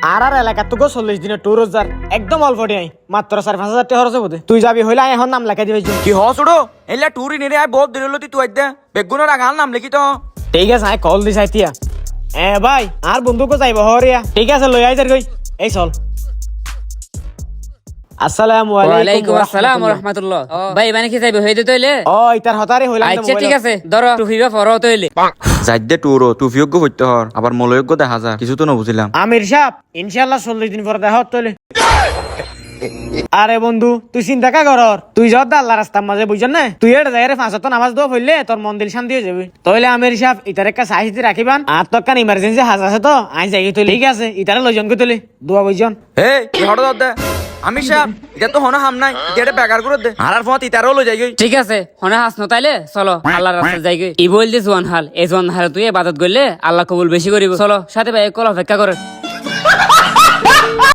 আর এলাকা তো 40 দিনের ট্যুর যার একদম অল্প টাই মাত্র 4-5 হাজার টাকা খরচ হবে। তুই যাবি হইলে এখন নাম লেখা দিবি। কি হ ছোড়ো এলা টুরি নিরে আই বহুত দিল তুই তুই দে বেগুনের আগাল নাম লিখি তো। ঠিক আছে আই কল দিস আইতিয়া। ভাই আর বন্ধুকে যাইব হরিয়া। ঠিক আছে লই আই যার কই এই চল। আসসালামু আলাইকুম ওয়া আসসালাম ওয়া রাহমাতুল্লাহ। ভাই মানে কি যাইবে হইতে তইলে? ইতার হতারে হইলাম তো। আচ্ছা ঠিক আছে ধরো টুফিবা ফরো তইলে। যাইদে টুরো টুফিয়োগ্য হইতে হর আবার মলয়োগ্য দেখা যা কিছু তো না বুঝিলাম। আমির সাহেব ইনশাআল্লাহ 40 দিন পর দেখা হতলে। আরে বন্ধু তুই চিন্তা কা করর, তুই যত আল্লাহ রাস্তার মাঝে বুঝছেন না, তুই এর জায়গায় 5 ওয়াক্ত নামাজ দোয়া পড়লে তোর মন দিল শান্তি হয়ে যাবে। তাহলে আমির সাহেব ইতার একটা সাহিত্য রাখিবান আর তো কান ইমার্জেন্সি হাজ আছে তো আই যাই তুই। ঠিক আছে ইতারে লইজন কে তুলি দোয়া বুঝজন। এই কি হড় দে আমি সাহেব এটা তো হনা হাম নাই এটা বেকার করে দে আর ফত ইতারও লই যাই গই। ঠিক আছে হনা হাস নতাইলে চলো আল্লাহর রাস্তায় যাই গই। ই বল দি জওয়ান হাল এই জওয়ান হাল তুই ইবাদত করলে আল্লাহ কবুল বেশি করিব। চলো সাথে ভাই কল অপেক্ষা করে।